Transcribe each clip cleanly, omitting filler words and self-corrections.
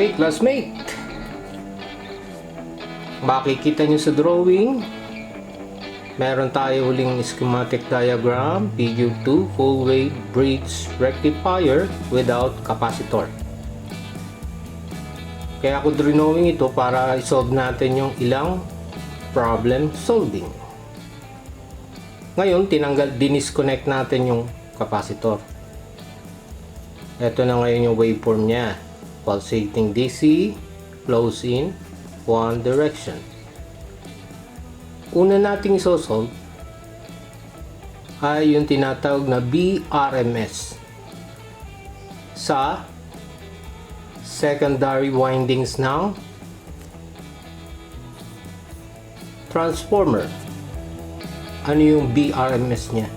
Okay, classmate. Makikita nyo sa drawing, meron tayo uling schematic diagram, figure 2, full wave bridge rectifier without capacitor. Kaya ako drawing ito para isolve natin yung ilang problem solving. Ngayon, dinisconnect natin yung capacitor. Ito na ngayon yung waveform niya. Pulsating DC, flows in one direction. Una nating isosolve ay yung tinatawag na BRMS sa secondary windings ng transformer. Ano yung BRMS niya?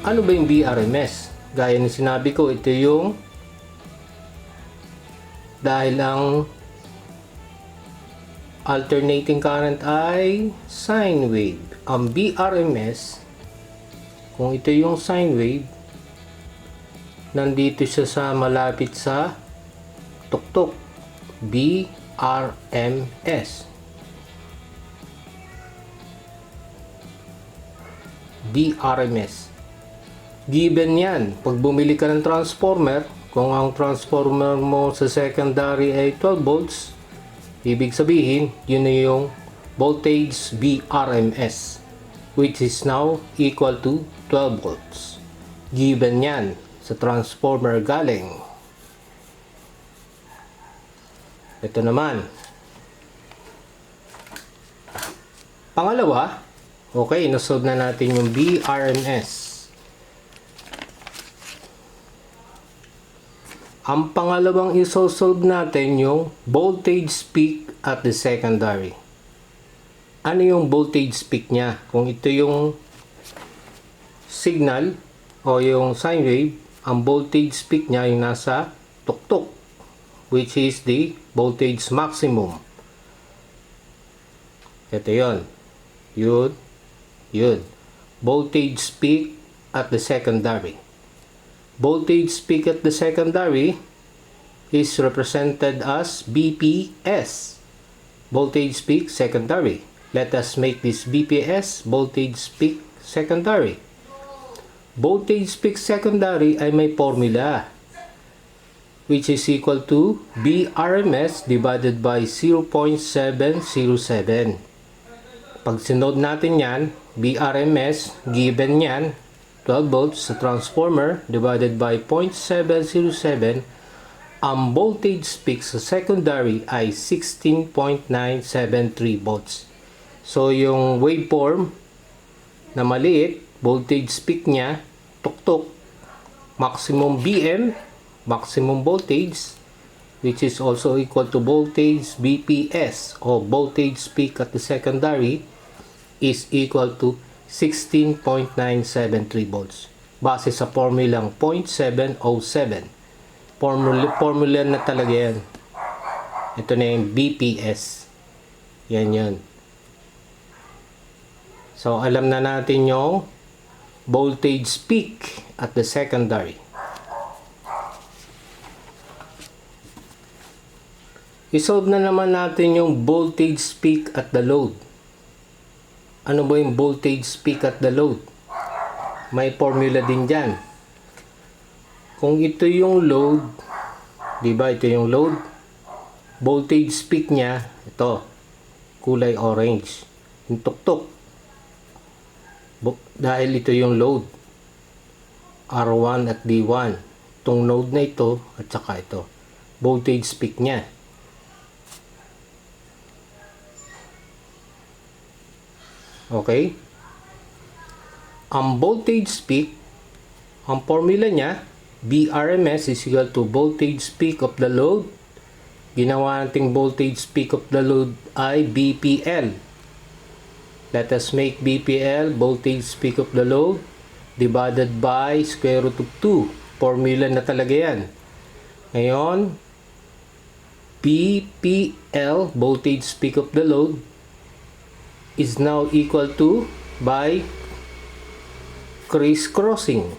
Ano ba yung BRMS? Gaya ng sinabi ko, ito yung dahil ang alternating current ay sine wave. Ang BRMS, kung ito yung sine wave, nandito siya sa malapit sa tuktok. BRMS. BRMS. Given yan. Pag bumili ka ng transformer, kung ang transformer mo sa secondary ay 12 volts, ibig sabihin, yun na yung voltage BRMS, which is now equal to 12 volts. Given yan sa transformer galing. Ito naman. Pangalawa, okay, nasolve na natin yung BRMS. Ang pangalawang isosolve natin yung voltage peak at the secondary. Ano yung voltage peak niya? Kung ito yung signal o yung sine wave, ang voltage peak niya yung nasa tuktok, which is the voltage maximum. Ito yun. Yun. Voltage peak at the secondary. Voltage peak at the secondary is represented as BPS. Voltage peak secondary. Let us make this BPS, voltage peak secondary. Voltage peak secondary ay may formula, which is equal to BRMS divided by 0.707. Pag sinode natin yan, BRMS, given yan, 12 volts sa transformer divided by 0.707, ang voltage peak sa secondary ay 16.973 volts. So yung waveform na maliit, voltage peak niya, tuktok, maximum BM, maximum voltage, which is also equal to voltage BPS o voltage peak at the secondary, is equal to 16.973 volts. Base sa formulang 0.707. Formula na talaga yan. Ito na yung BPS. Yan yun. So, alam na natin yung voltage peak at the secondary. I-solve na naman natin yung voltage peak at the load. Ano ba yung voltage peak at the load? May formula din dyan. Kung ito yung load, diba ito yung load, voltage peak niya, ito, kulay orange, yung tuktok. Dahil ito yung load, R1 at D1. Itong node na ito, at saka ito, voltage peak niya. Okay? Ang voltage peak, ang formula niya, BRMS is equal to voltage peak of the load. Ginawa nating voltage peak of the load ay BPL. Let us make BPL, voltage peak of the load, divided by square root of 2. Formula na talaga yan. Ngayon, BPL, voltage peak of the load, is now equal to by crisscrossing.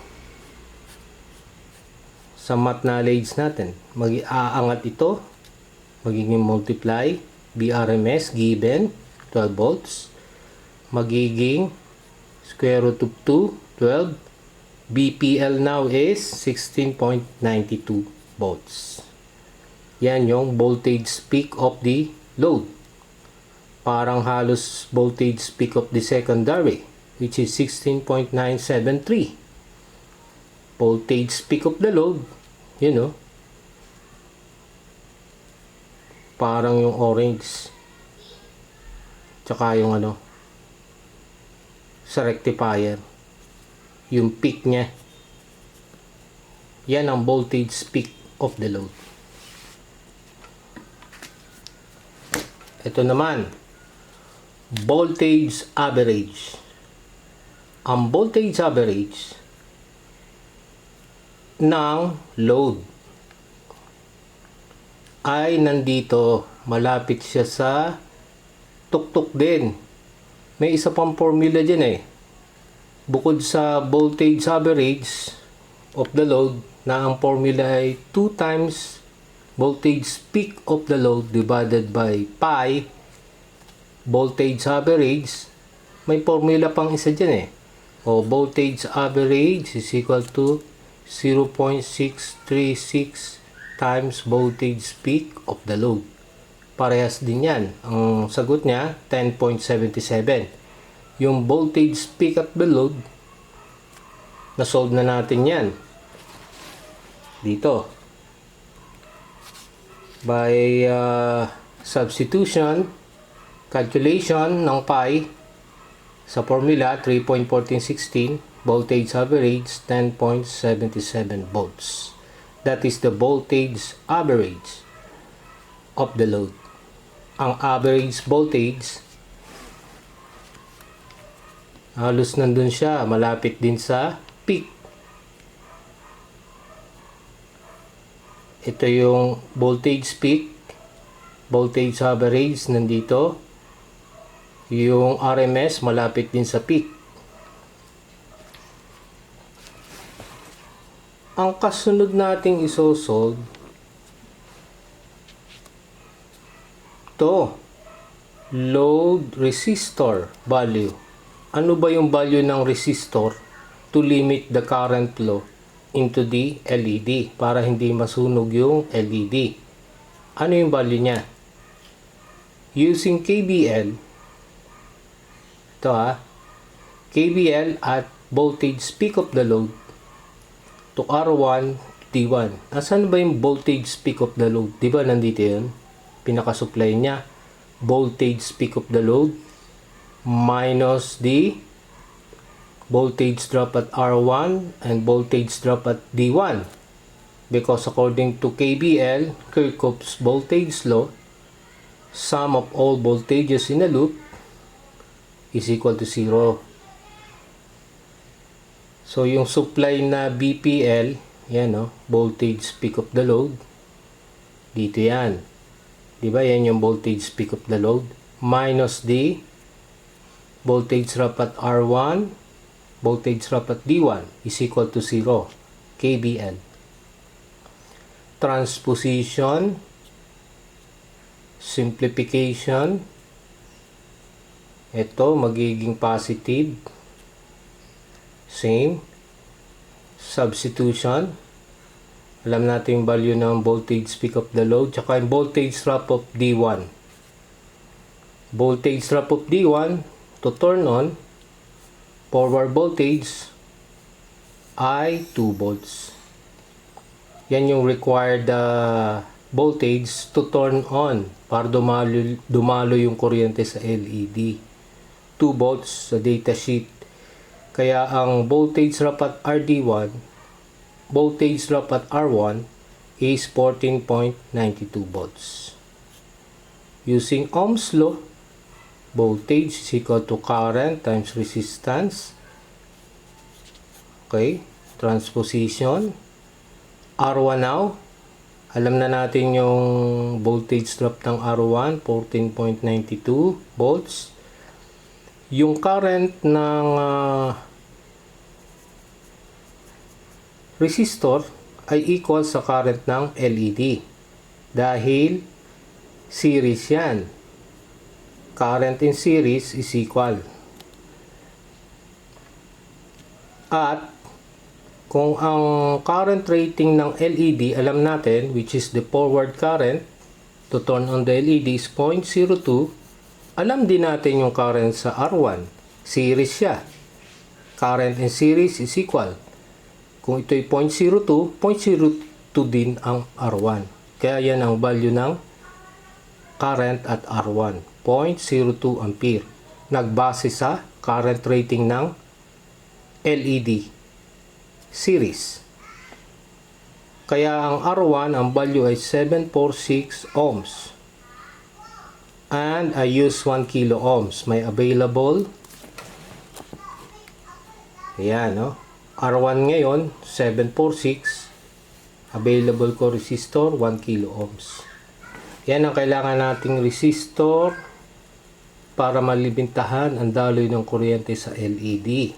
sa math knowledge natin. Mag-aangat ito, magiging multiply, BRMS given 12 volts, magiging square root of 2, 12. BPL now is 16.92 volts. Yan yung voltage peak of the load. Parang halos voltage peak of the secondary, which is 16.973. Voltage peak of the load, you know, parang yung orange. Tsaka yung ano, sa rectifier. Yung peak niya. Yan ang voltage peak of the load. Ito naman, voltage average. Ang voltage average ng load ay nandito, malapit siya sa tuktok din. May isa pang formula dyan eh. Bukod sa voltage average of the load, na ang formula ay 2 times voltage peak of the load divided by pi voltage average. May formula pang isa dyan eh. O voltage average is equal to 0.636 times voltage peak of the load. Parehas din yan. Ang sagot niya 10.77. Yung voltage peak at the load, na-solve na natin yan. Dito. By substitution, calculation ng pi sa formula 3.1416, voltage average 10.77 volts. That is the voltage average of the load. Ang average voltage, halos nandun siya, malapit din sa peak. Ito yung voltage peak, voltage average nandito. Yung RMS malapit din sa peak. Ang kasunod nating isosolve, to load resistor value. Ano ba yung value ng resistor to limit the current flow into the LED para hindi masunog yung LED? Ano yung value niya? Using KVL, KVL at voltage peak of the load to R1 D1. Asan ba yung voltage peak of the load? Diba nandito yun? Pinaka-supply niya. Voltage peak of the load minus the voltage drop at R1 and voltage drop at D1, because according to KVL, Kirchhoff's voltage law, sum of all voltages in a loop is equal to 0. So yung supply na BPL, yan voltage peak of the load, dito yan, diba yan yung voltage peak of the load, minus the voltage drop at R1, voltage drop at D1 is equal to 0. KVL. Transposition, simplification, ito magiging positive, same. Substitution, alam natin yung value ng voltage peak of the load, tsaka yung voltage drop of D1. Voltage drop of D1 to turn on, forward voltage ay 2 volts. Yan yung required voltage to turn on para dumalo yung kuryente sa LED. 2 volts sa datasheet. Kaya ang voltage drop at RD1, voltage drop at R1 is 14.92 volts. Using Ohm's law, voltage is equal to current times resistance. Okay, transposition. R1 now, alam na natin yung voltage drop ng R1, 14.92 volts. Yung current ng resistor ay equal sa current ng LED. Dahil series yan. Current in series is equal. At kung ang current rating ng LED alam natin, which is the forward current to turn on the LED is 0.02, alam din natin yung current sa R1. Series siya. Current in series is equal. Kung ito'y 0.02, 0.02 din ang R1. Kaya yan ang value ng current at R1. 0.02 ampere. Nagbase sa current rating ng LED series. Kaya ang R1, ang value ay 746 ohms. And I use 1 kilo ohms. May available. Ayan, no? R1 ngayon, 746. Available ko resistor, 1 kilo ohms. Yan ang kailangan nating resistor para malibintahan ang daloy ng kuryente sa LED.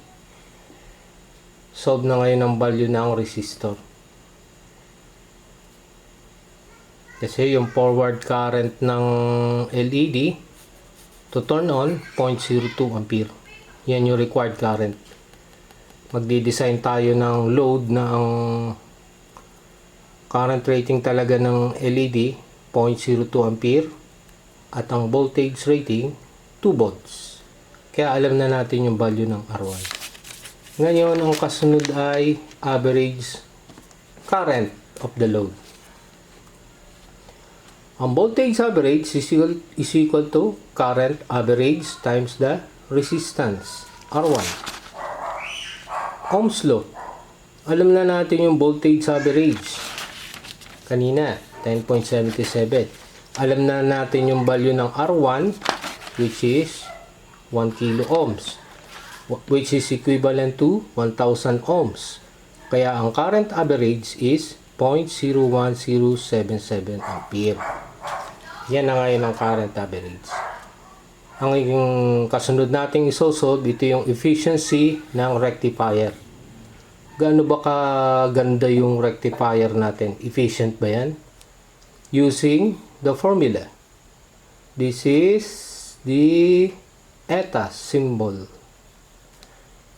Solve na ngayon ang value ng resistor. Kasi yung forward current ng LED to turn on, 0.02 ampere. Yan yung required current. Magdi-design tayo ng load na ang current rating talaga ng LED, 0.02 ampere. At ang voltage rating, 2 volts. Kaya alam na natin yung value ng R1. Ngayon, ang kasunod ay average current of the load. Ang voltage average is equal to current average times the resistance, R1. Ohm's law. Alam na natin yung voltage average. Kanina, 10.77. Alam na natin yung value ng R1, which is 1 kilo ohms. Which is equivalent to 1,000 ohms. Kaya ang current average is 0.01077 ampere. Yan na ngayon ang current average. Ang kasunod nating isosolve, ito yung efficiency ng rectifier. Gaano ba kaganda yung rectifier natin? Efficient ba yan? Using the formula. This is the eta symbol.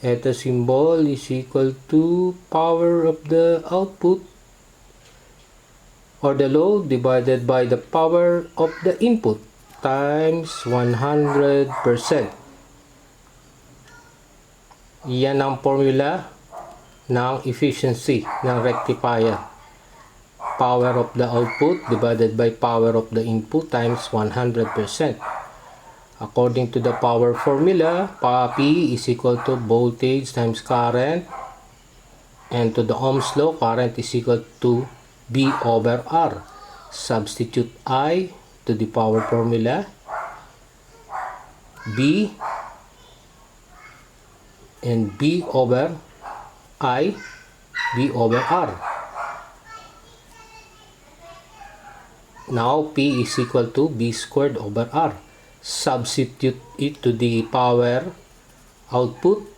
Eta symbol is equal to power of the output or the load divided by the power of the input times 100%. Yan ang formula ng efficiency ng rectifier. Power of the output divided by power of the input times 100%. According to the power formula, P is equal to voltage times current, and to the Ohm's law, current is equal to V over R. Substitute I to the power formula, V, and V over I, V over R. Now P is equal to V squared over R. Substitute it to the power output,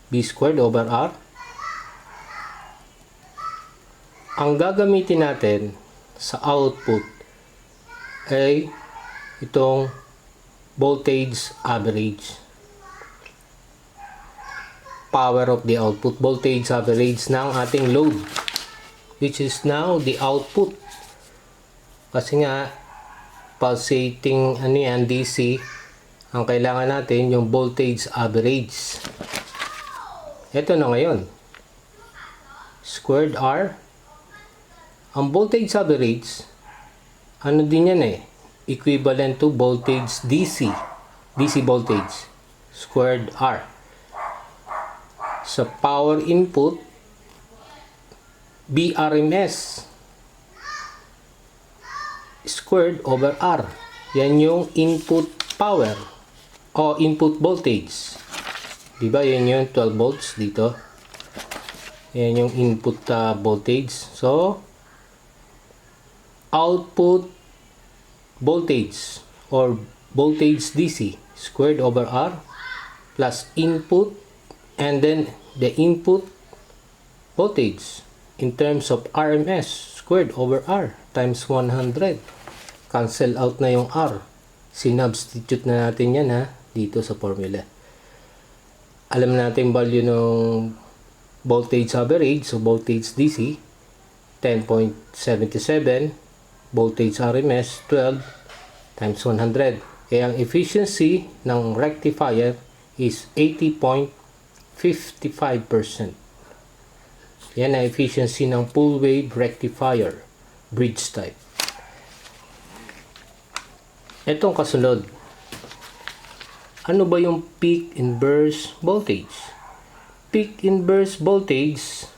V squared over R. Ang gagamitin natin sa output ay itong voltage average. Power of the output, voltage average ng ating load, which is now the output. Kasi nga, pulsating DC, ang kailangan natin yung voltage average. Ito na ngayon. Squared R. Ang voltage average, ano din yan equivalent to voltage DC. DC voltage. Squared R. Sa power input, BRMS. Squared over R. Yan yung input power o input voltage. Diba? Yan yung 12 volts dito. Yan yung input voltage. So, output voltage or voltage DC squared over R plus input and then the input voltage in terms of RMS squared over R times 100. Cancel out na yung R. Sinubstitute na natin yan ha, dito sa formula. Alam natin value ng voltage average, so voltage DC, 10.77, voltage RMS, 12 times 100. Kaya ang efficiency ng rectifier is 80.55%. Yan ang efficiency ng full wave rectifier, bridge type. Itong kasunod. Ano ba yung peak inverse voltage? Peak inverse voltage,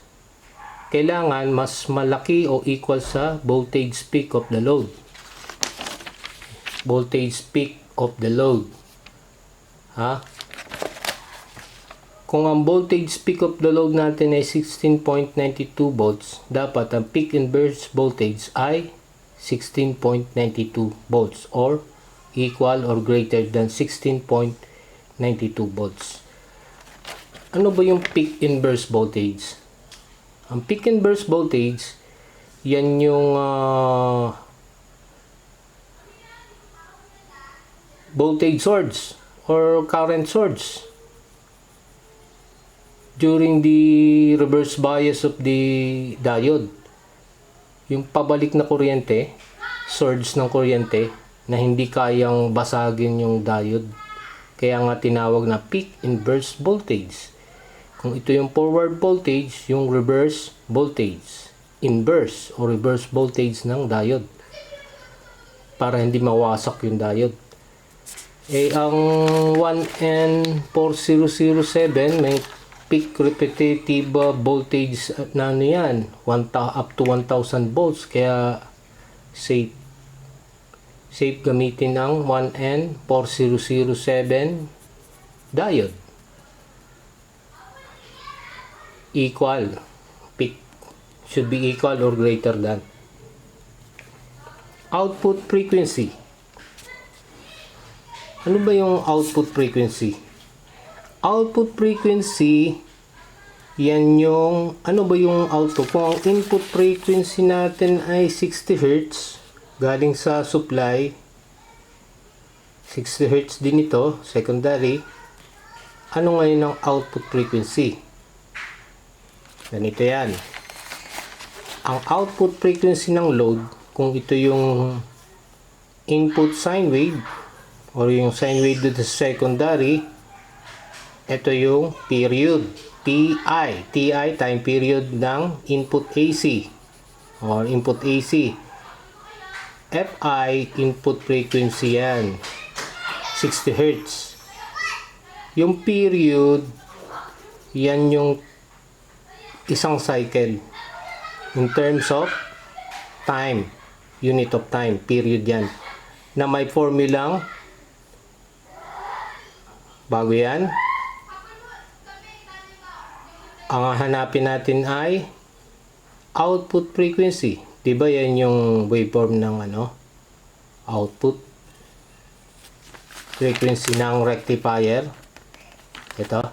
kailangan mas malaki o equal sa voltage peak of the load. Voltage peak of the load. Ha? Kung ang voltage peak of the load natin ay 16.92 volts, dapat ang peak inverse voltage ay 16.92 volts or equal or greater than 16.92 volts. Ano ba yung peak inverse voltage? Ang peak inverse voltage, yan yung voltage source or current source during the reverse bias of the diode. Yung pabalik na kuryente, surge ng kuryente na hindi kayang basagin yung diode. Kaya nga tinawag na peak inverse voltage. Kung ito yung forward voltage, yung reverse voltage. Inverse o reverse voltage ng diode. Para hindi mawasak yung diode. Eh, ang 1N4007 may peak repetitive voltage na ano yan, up to 1000 volts. Kaya safe gamitin ng 1N4007 diode. Equal, peak should be equal or greater than. Output frequency. Ano ba yung output frequency? Output frequency, yan yung, ano ba yung output? Kung ang input frequency natin ay 60 Hz, galing sa supply, 60 Hz din ito, secondary, ano ngayon ang output frequency? Ganito yan. Ang output frequency ng load, kung ito yung input sine wave, or yung sine wave dito sa secondary, ito yung period, TI time period ng input AC or input AC. FI input frequency yan, 60 Hz. Yung period, yan yung isang cycle in terms of time, unit of time, period yan, na may formulang bago yan. Ang hanapin natin ay output frequency. Diba yan yung waveform ng output frequency ng rectifier. Ito,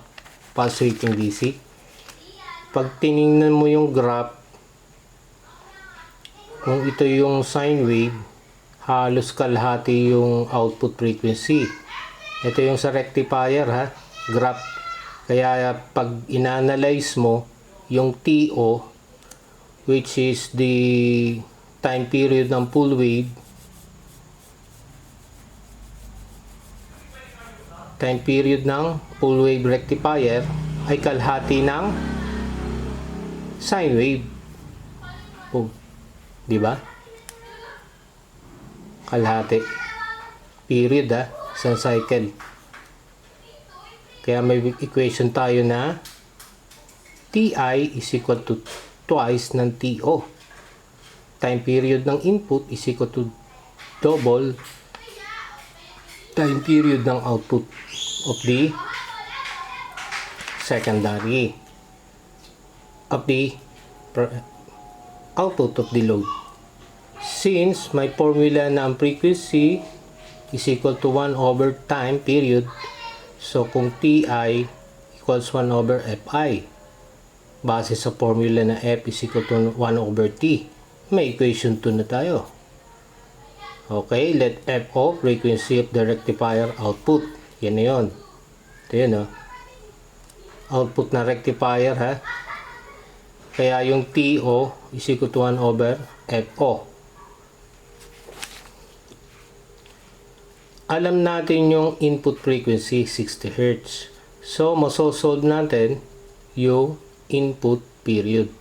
pulsating DC. Pag tiningnan mo yung graph, kung ito yung sine wave, halos kalahati yung output frequency. Ito yung sa rectifier ha, graph. Kaya pag ina-analyze mo yung TO, which is the time period ng full wave, time period ng full wave rectifier ay kalahati ng sine wave. Oh, di ba? Kalahati period sa cycle. Kaya may equation tayo na TI is equal to twice ng TO. Time period ng input is equal to double time period ng output of the secondary, of the output of the load. Since may formula na ang frequency is equal to 1 over time period, so kung TI equals 1 over FI, base sa formula na F is equal to 1 over T. May equation 2 na tayo. Okay, let F of frequency of the rectifier output. Yan na yun. Ito yun, no? Output na rectifier, ha? Kaya yung TO is equal to 1 over FO. Alam natin yung input frequency 60 Hz. So, masosolve natin yung input period,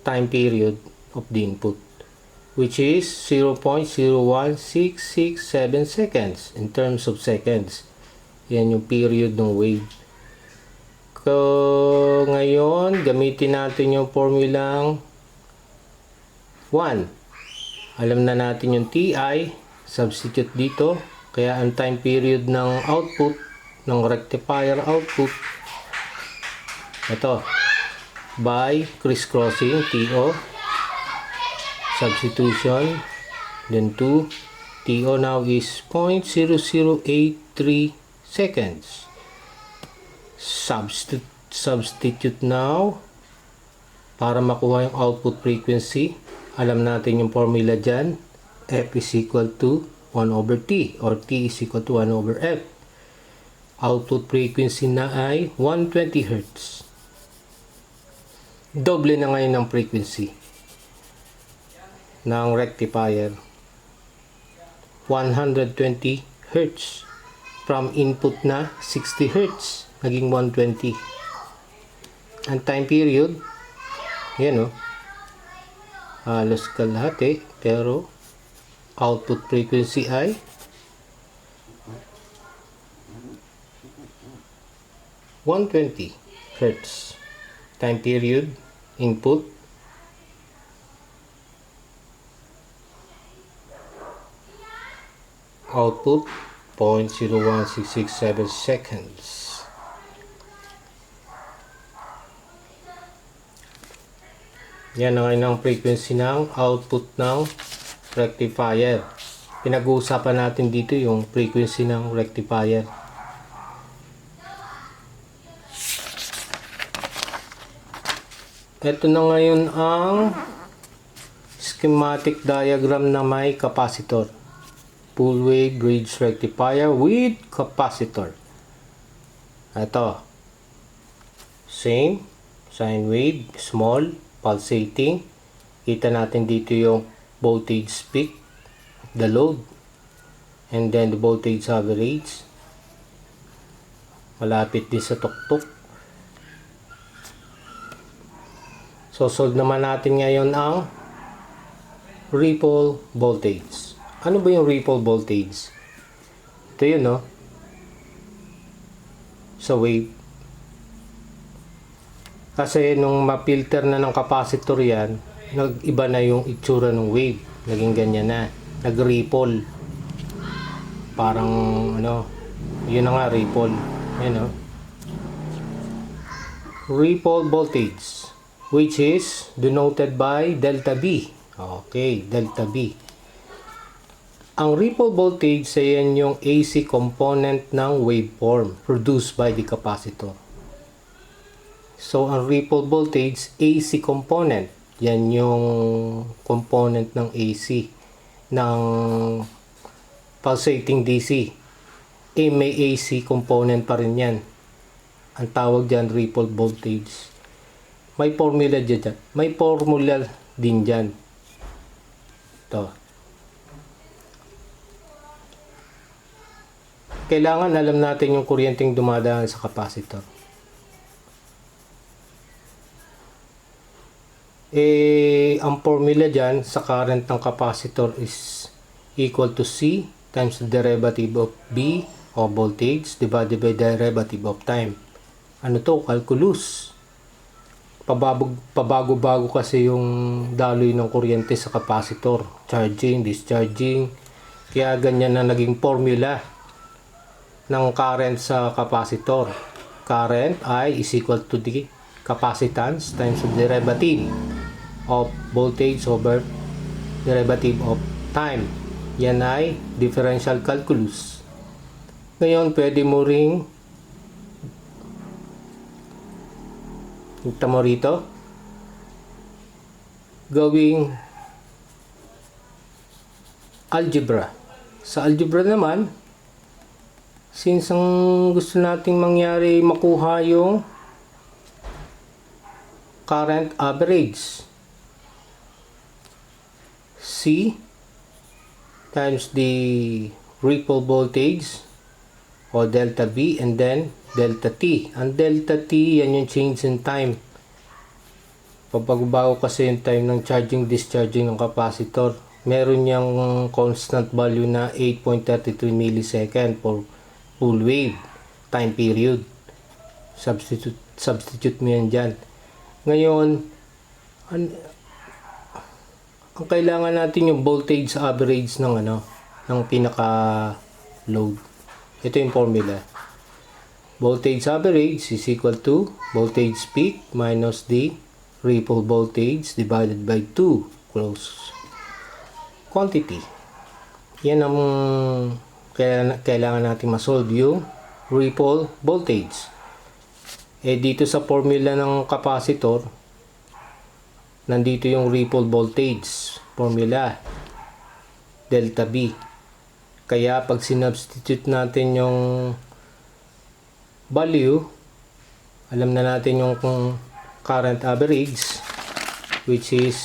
time period of the input, which is 0.01667 seconds in terms of seconds. Yan yung period ng wave. So, ngayon, gamitin natin yung formulang 1. Alam na natin yung TI, substitute dito. Kaya ang time period ng output, ng rectifier output, ito, by crisscrossing TO, substitution, then 2, TO now is 0.0083 seconds. Substitute now para makuha yung output frequency. Alam natin yung formula dyan, F is equal to 1 over T, or T is equal to 1 over F. Output frequency na ay 120 Hz. Doble na ngayon ng frequency ng rectifier. 120 Hz. From input na 60 Hz, naging 120. Ang time period, yan o, halos kalahati, pero output frequency ay 120 Hz. Time period, input, output 0.01667 seconds. Yan ang ngayon ang frequency ng output ng rectifier. Pinag-uusapan natin dito yung frequency ng rectifier. Ito na ngayon ang schematic diagram na may capacitor. Full wave bridge rectifier with capacitor. Ito. Same. Sine wave. Small. Pulsating. Kita natin dito yung voltage peak, the load, and then the voltage average. Malapit din sa tuktok. So, solve naman natin ngayon ang ripple voltage. Ano ba yung ripple voltage? Ito yun, no? Sa wave. Kasi nung ma-filter na ng capacitor yan, nag-iba na yung itsura ng wave. Naging ganyan na. Nag-ripple. Parang, ano, yun na nga, ripple. Yan, no? Ripple voltage, which is denoted by delta B. Okay, delta B. Ang ripple voltage ay yan yung AC component ng waveform produced by the capacitor. So, ang ripple voltage, AC component. Yan yung component ng AC, ng pulsating DC. May AC component pa rin yan. Ang tawag dyan, ripple voltage. May formula dyan. May formula din dyan. Ito. Kailangan alam natin yung kuryenteng dumadaan sa capacitor. Ang formula dyan sa current ng capacitor is equal to C times the derivative of B o voltage divided by derivative of time. Ano to? Calculus. Pabago-bago kasi yung daloy ng kuryente sa capacitor. Charging, discharging. Kaya ganyan na naging formula ng current sa capacitor. Current I is equal to the capacitance times the derivative of voltage over derivative of time. Yan ay differential calculus. Ngayon, pwede mo ring Kita mo rito? Gawing algebra. Sa algebra naman, since ang gusto nating mangyari makuha yung current average, C times the ripple voltage o delta V and then delta T. Ang delta T, yan yung change in time. Pagbago kasi yung time ng charging discharging ng capacitor. Meron niyang constant value na 8.33 millisecond for full wave time period. Substitute mo yan dyan. Ngayon, ang kailangan natin yung voltage average ng ng pinaka load. Ito yung formula. Voltage average is equal to voltage peak minus the ripple voltage divided by 2 close quantity. Yan ang kailangan natin ma-solve, yung ripple voltage. Dito sa formula ng capacitor, nandito yung ripple voltage formula, delta B. Kaya pag sinubstitute natin yung value, alam na natin yung current average, which is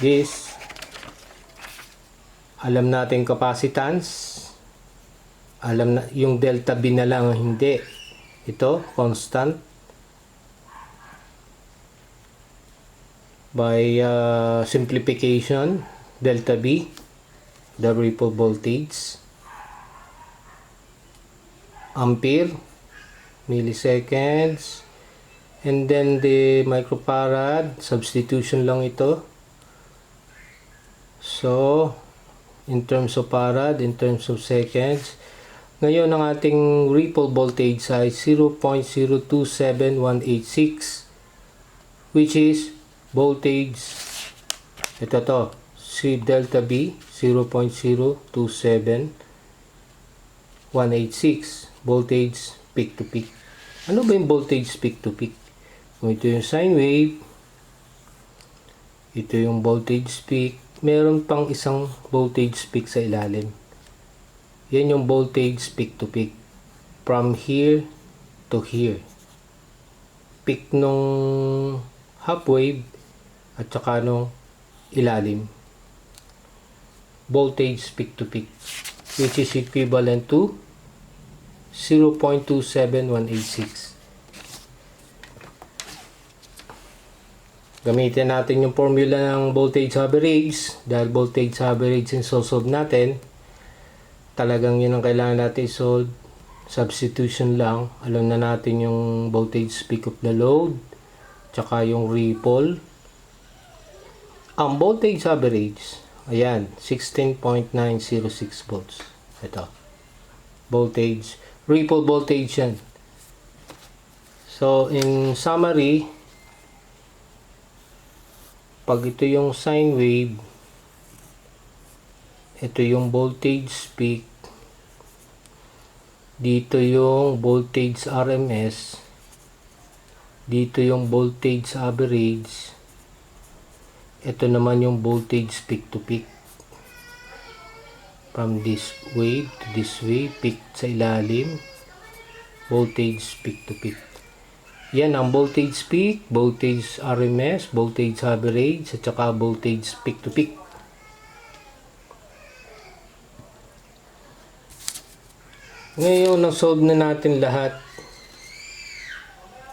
this. Alam natin capacitance. Alam na yung delta B na lang hindi. Ito, constant. By simplification, delta B, the ripple voltage, ampere, milliseconds, and then the microfarad, substitution lang ito. So, in terms of farad, in terms of seconds, ngayon ang ating ripple voltage ay 0.027186, which is voltage, ito to, si delta B, 0.027186, voltage peak to peak. Ano ba yung voltage peak to peak? Kung ito yung sine wave, ito yung voltage peak, meron pang isang voltage peak sa ilalim. Yan yung voltage peak to peak. From here to here. Peak nung half wave at saka nung ilalim. Voltage peak to peak, which is equivalent to 0.27186. Gamitin natin yung formula ng voltage average. Dahil voltage average yung solve natin, talagang yun ang kailangan natin solve. Substitution lang. Alam na natin yung voltage peak of the load, tsaka yung ripple. Ang voltage average, ayan, 16.906 volts. Ito. Voltage, ripple voltage yan. So, in summary, pag ito yung sine wave, ito yung voltage peak, dito yung voltage RMS, dito yung voltage average, ito naman yung voltage peak to peak. From this wave to this wave, peak sa ilalim, voltage peak to peak. Yan ang voltage peak, voltage RMS, voltage average, at saka voltage peak to peak. Ngayon, na-solve na natin lahat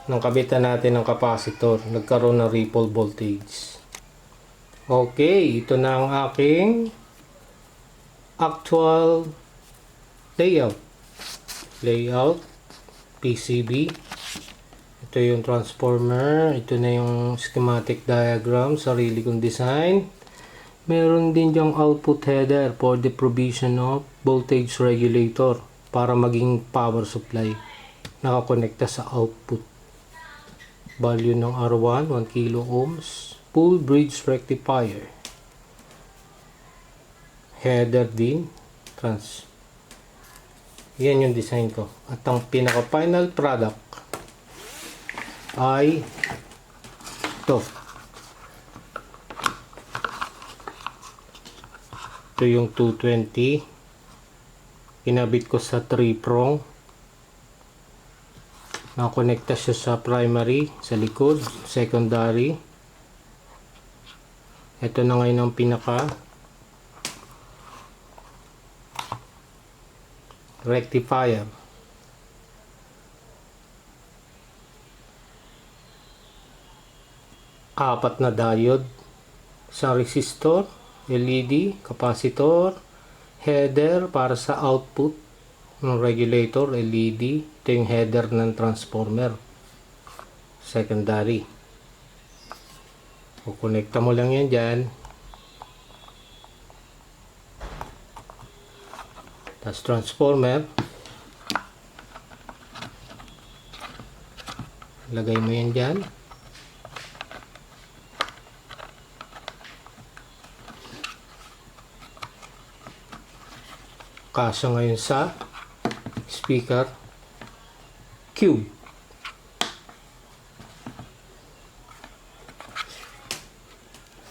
ng kabitan natin ng capacitor. Nagkaroon ng ripple voltage. Okay, ito na ang aking actual layout. Layout, PCB. Ito yung transformer. Ito na yung schematic diagram, sarili kong design. Meron din yung output header for the provision of voltage regulator para maging power supply. Nakakonekta sa output. Value ng R1, 1 kilo ohms. Full Bridge Rectifier. Header din. Yan yung design ko. At ang pinaka final product ay ito. Ito yung 220. Kinabit ko sa 3-prong. Nakakonekta siya sa primary, sa likod, secondary. Ito na ngayon ang pinaka. Rectifier. Apat na diode, isang resistor, LED, capacitor, header para sa output ng regulator, LED. Ito yung header ng transformer, secondary. Kukonekta mo lang yan dyan. Tapos transformer, lagay mo yan dyan. Kasya ngayon sa speaker cube.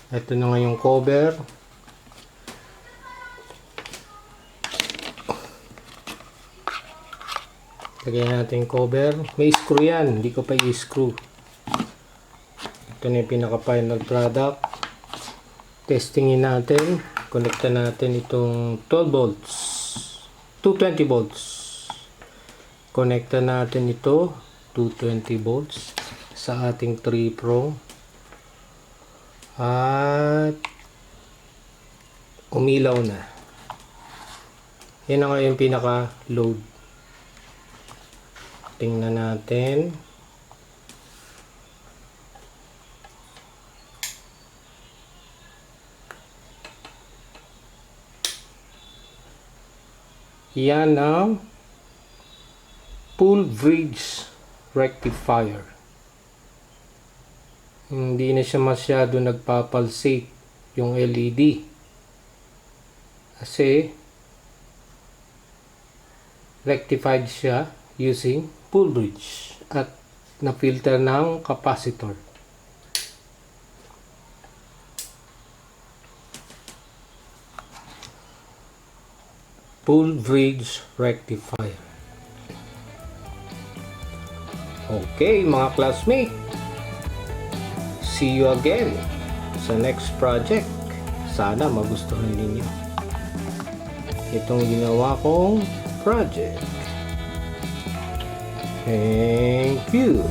Ito na nga yung cover. Lagyan natin yung cover. May screw yan, hindi ko pa i-screw. Ito na yung pinaka final product. Testingin natin. Connecta natin itong 12 volts. 220 volts. Connecta natin ito 220 volts sa ating 3-prong. At umilaw na. Yan na nga yung pinaka load. Tingnan natin. Yan ang full bridge rectifier. Hindi na siya masyado nagpapalsate yung LED kasi rectified siya using full bridge at na-filter ng capacitor. Full bridge rectifier. Okay mga classmate, see you again sa next project. Sana magustuhan ninyo itong ginawa kong project. Thank you.